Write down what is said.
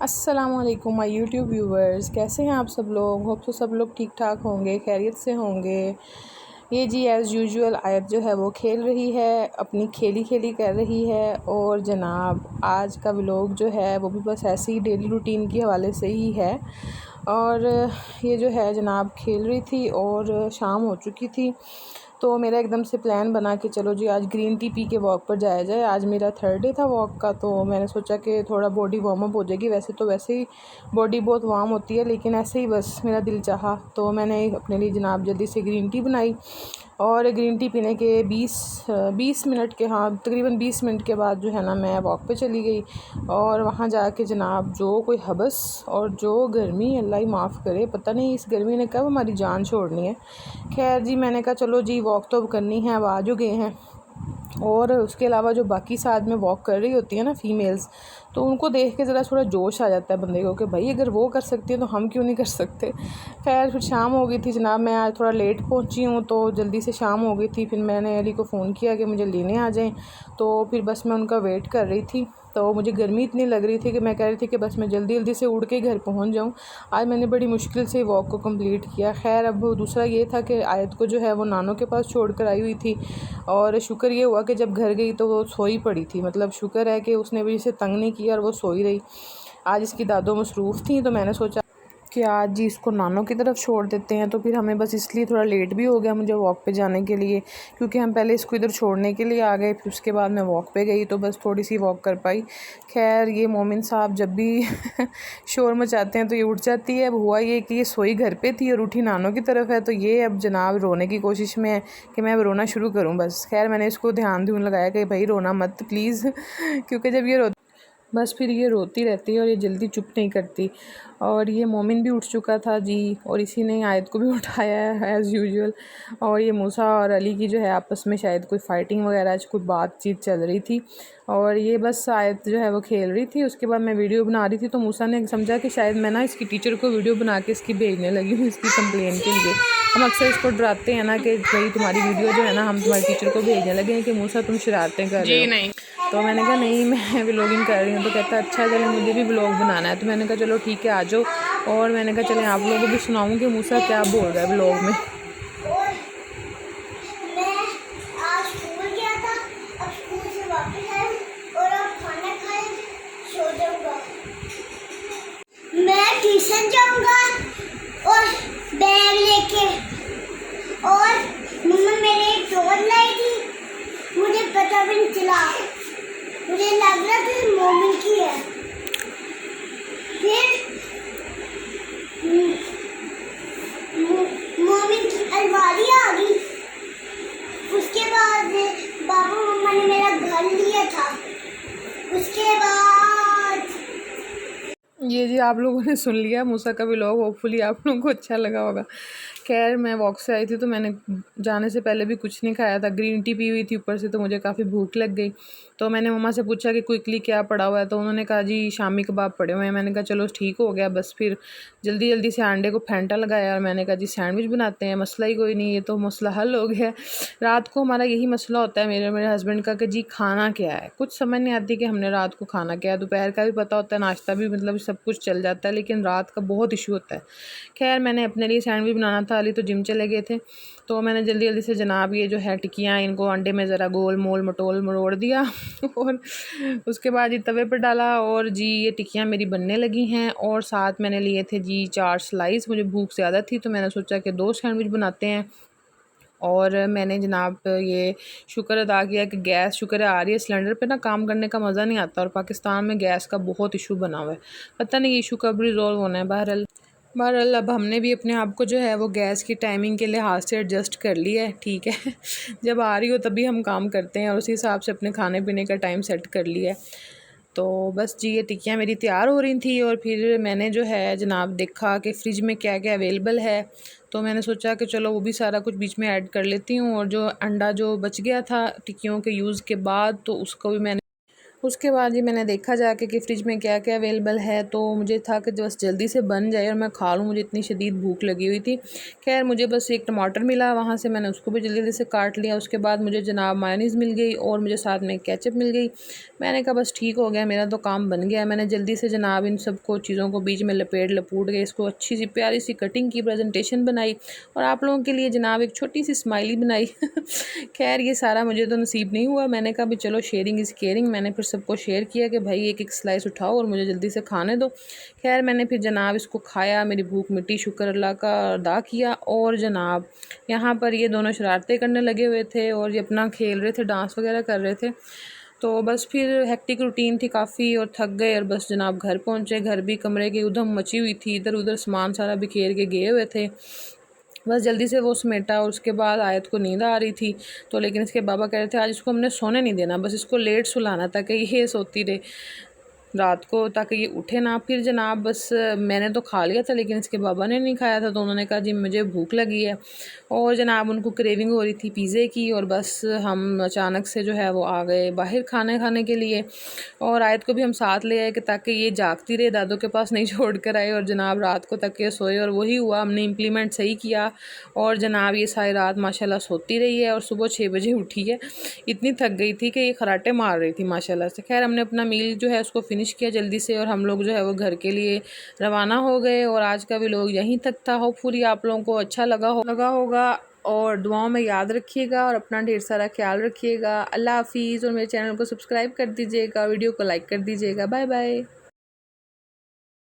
अस्सलामुअलैकुम my YouTube viewers, कैसे हैं आप सब लोग। होप तो सब लोग ठीक ठाक होंगे, खैरियत से होंगे। ये जी एज़ यूजुअल आयत जो है वो खेल रही है, अपनी खेली खेली कर रही है। और जनाब आज का व्लॉग जो है वो भी बस ऐसे ही डेली रूटीन के हवाले से ही है। और ये जो है जनाब खेल रही थी और शाम हो चुकी थी, तो मेरा एकदम से प्लान बना कि चलो जी आज ग्रीन टी पी के वॉक पर जाया जाए। आज मेरा थर्ड डे था वॉक का, तो मैंने सोचा कि थोड़ा बॉडी वार्म अप हो जाएगी। वैसे ही बॉडी बहुत वार्म होती है, लेकिन ऐसे ही बस मेरा दिल चाहा तो मैंने अपने लिए जनाब जल्दी से ग्रीन टी बनाई। और ग्रीन टी पीने के 20 मिनट के तकरीबन 20 मिनट के बाद जो है ना मैं वॉक पे चली गई। और वहाँ जाके जनाब जो कोई हबस और जो गर्मी, अल्लाह ही माफ़ करे, पता नहीं इस गर्मी ने कब हमारी जान छोड़नी है। खैर जी मैंने कहा चलो जी वॉक तो अब करनी है, अब आ जो गए हैं। और उसके अलावा जो बाकी साथ में वॉक कर रही होती है ना फ़ीमेल्स, तो उनको देख के ज़रा थोड़ा जोश आ जाता है बंदे को कि भाई अगर वो कर सकती है तो हम क्यों नहीं कर सकते। खैर फिर शाम हो गई थी जनाब, मैं आज थोड़ा लेट पहुंची हूँ तो जल्दी से शाम हो गई थी। फिर मैंने अली को फ़ोन किया कि मुझे लेने आ जाएं, तो फिर बस मैं उनका वेट कर रही थी। तो मुझे गर्मी इतनी लग रही थी कि मैं कह रही थी कि बस मैं जल्दी जल्दी से उड़ के घर पहुंच जाऊं। आज मैंने बड़ी मुश्किल से वॉक को कंप्लीट किया। खैर अब दूसरा ये था कि आयत को जो है वो नानों के पास छोड़ कर आई हुई थी, और शुक्र ये हुआ कि जब घर गई तो वो सोई पड़ी थी। मतलब शुक्र है कि उसने भी इसे तंग नहीं किया और वो सोई रही। आज इसकी दादों मसरूफ़ थी, तो मैंने सोचा कि आज जी इसको नानों की तरफ छोड़ देते हैं। तो फिर हमें बस इसलिए थोड़ा लेट भी हो गया मुझे वॉक पे जाने के लिए, क्योंकि हम पहले इसको इधर छोड़ने के लिए आ गए, फिर उसके बाद मैं वॉक पे गई तो बस थोड़ी सी वॉक कर पाई। खैर ये मोमिन साहब जब भी शोर मचाते हैं तो ये उठ जाती है। अब हुआ ये कि ये सोई घर पे थी और उठी नानों की तरफ है, तो ये अब जनाब रोने की कोशिश में है कि मैं अब रोना शुरू करूँ। बस खैर मैंने इसको ध्यान लगाया कि भाई रोना मत प्लीज़ क्योंकि जब ये बस फिर ये रोती रहती है और ये जल्दी चुप नहीं करती। और ये मोमिन भी उठ चुका था जी, और इसी ने आयत को भी उठाया है एज़ यूजुअल। और ये मूसा और अली की जो है आपस में शायद कोई फ़ाइटिंग वगैरह कोई बातचीत चल रही थी। और ये बस आयत जो है वो खेल रही थी। उसके बाद मैं वीडियो बना रही थी तो मूसा ने समझा कि शायद मैं ना इसकी टीचर को वीडियो बना के इसकी भेजने लगी हूँ इसकी कंप्लेन के लिए। हम अक्सर इसको डराते हैं ना कि भाई तुम्हारी वीडियो जो है ना हम तुम्हारी टीचर को भेजने लगे हैं कि मूसा तुम शरारतें कर रहे हो। नहीं, तो मैंने कहा नहीं मैं व्लॉगिंग कर रही हूँ। तो कहता अच्छा चले मुझे भी व्लॉग बनाना है। तो मैंने कहा चलो ठीक है आ जाओ। और मैंने कहा चलें आप लोगों को भी सुनाऊँ कि मूसा क्या बोल रहा है व्लॉग में। मैं ट्यूशन जाऊंगा और बैग लेके, और मम्मा मेरे एक टॉर्च लाई थी, मुझे पता भी नहीं चला, मुझे लग रहा था मोमिन की है। फिर मोमिन की अलमारी आ गई। उसके बाद पापा मम्मा ने मेरा घर लिया था। उसके बाद ये जी आप लोगों ने सुन लिया मूसा का व्लॉग, होपफुली आप लोगों को अच्छा लगा होगा। खैर मैं वॉक से आई थी तो मैंने जाने से पहले भी कुछ नहीं खाया था, ग्रीन टी पी हुई थी ऊपर से, तो मुझे काफ़ी भूख लग गई। तो मैंने मम्मा से पूछा कि क्विकली क्या पड़ा हुआ है, तो उन्होंने कहा जी शामी कबाब पड़े हुए हैं। मैंने कहा चलो ठीक हो गया। बस फिर जल्दी जल्दी से अंडे को फेंटा लगाया और मैंने कहा जी सैंडविच बनाते हैं, मसला ही कोई नहीं, ये तो मसला हल हो गया। रात को हमारा यही मसला होता है मेरे हस्बैंड का कि जी खाना क्या है, कुछ समझ नहीं आती कि हमने रात को खाना क्या है। दोपहर का भी पता होता है, नाश्ता भी, मतलब सब कुछ चल जाता है, लेकिन रात का बहुत इशू होता है। खैर मैंने अपने लिए सैंडविच बनाना था, अली तो जिम चले गए थे, तो मैंने जल्दी जल्दी से जनाब ये जो है टिक्कियाँ इनको अंडे में ज़रा गोल मोल मटोल मरोड़ दिया और उसके बाद ये तवे पर डाला। और जी ये टिक्कियाँ मेरी बनने लगी हैं, और साथ मैंने लिए थे जी 4 स्लाइस। मुझे भूख ज़्यादा थी तो मैंने सोचा कि 2 सैंडविच बनाते हैं। और मैंने जनाब ये शुक्र अदा किया कि गैस शुक्र आ रही है। सिलेंडर पे ना काम करने का मज़ा नहीं आता, और पाकिस्तान में गैस का बहुत इशू बना हुआ है, पता नहीं इशू कब रिजॉल्व होना है। बहरहाल अब हमने भी अपने आप को जो है वो गैस की टाइमिंग के लिहाज से एडजस्ट कर लिया है, ठीक है जब आ रही हो तभी हम काम करते हैं, और उसी हिसाब से अपने खाने पीने का टाइम सेट कर लिया है। तो बस जी ये टिक्कियाँ मेरी तैयार हो रही थी, और फिर मैंने जो है जनाब देखा कि फ़्रिज में क्या क्या अवेलेबल है, तो मैंने सोचा कि चलो वो भी सारा कुछ बीच में ऐड कर लेती हूँ। और जो अंडा जो बच गया था टिक्कियों के यूज़ के बाद, तो उसको भी मैंने उसके बाद ही मैंने देखा जाके कि फ़्रिज में क्या क्या अवेलेबल है, तो मुझे था कि बस जल्दी से बन जाए और मैं खा लूँ, मुझे इतनी शदीद भूख लगी हुई थी। खैर मुझे बस एक टमाटर मिला, वहाँ से मैंने उसको भी जल्दी जल्दी से काट लिया। उसके बाद मुझे जनाब मायोनीज़ मिल गई और मुझे साथ में केचप मिल गई। मैंने कहा बस ठीक हो गया, मेरा तो काम बन गया। मैंने जल्दी से जनाब इन सबको चीज़ों को बीच में लपूट के इसको अच्छी सी प्यारी सी कटिंग की, प्रेजेंटेशन बनाई और आप लोगों के लिए जनाब एक छोटी सी स्माइली बनाई। खैर ये सारा मुझे तो नसीब नहीं हुआ। मैंने कहा भी चलो शेयरिंग इज़ केयरिंग। मैंने फिर सबको शेयर किया कि भाई एक एक स्लाइस उठाओ और मुझे जल्दी से खाने दो। खैर मैंने फिर जनाब इसको खाया, मेरी भूख मिटी, शुक्र अल्लाह का अदा किया। और जनाब यहाँ पर ये दोनों शरारतें करने लगे हुए थे और ये अपना खेल रहे थे, डांस वगैरह कर रहे थे। तो बस फिर हेक्टिक रूटीन थी काफ़ी और थक गए और बस जनाब घर पहुँचे। घर भी कमरे की उधम मची हुई थी, इधर उधर सामान सारा बिखेर के गए हुए थे। बस जल्दी से वो समेटा और उसके बाद आयत को नींद आ रही थी, तो लेकिन इसके बाबा कह रहे थे आज इसको हमने सोने नहीं देना, बस इसको लेट सुलाना ताकि ये सोती रहे रात को, ताकि ये उठे ना। फिर जनाब बस मैंने तो खा लिया था लेकिन इसके बाबा ने नहीं खाया था, तो उन्होंने कहा जी मुझे भूख लगी है और जनाब उनको क्रेविंग हो रही थी पिज़्ज़े की। और बस हम अचानक से जो है वो आ गए बाहर खाने के लिए और आयत को भी हम साथ ले आए कि ताकि ये जागती रहे, दादों के पास नहीं छोड़ कर आए और जनाब रात को तक ये सोए। और वही हुआ, हमने इम्प्लीमेंट सही किया और जनाब ये सारी रात माशाल्लाह सोती रही है और सुबह 6 बजे उठी है। इतनी थक गई थी कि ये खराटे मार रही थी माशाल्लाह से। खैर हमने अपना मील जो है उसको फ़िनिश किया जल्दी से और हम लोग जो है वो घर के लिए रवाना हो गए। और आज का भी लोग यहीं तक था। होपफुली आप लोगों को अच्छा लगा होगा और दुआओं में याद रखिएगा और अपना ढेर सारा ख्याल रखिएगा। अल्लाह हाफिज़ और मेरे चैनल को सब्सक्राइब कर दीजिएगा, वीडियो को लाइक कर दीजिएगा। Bye bye.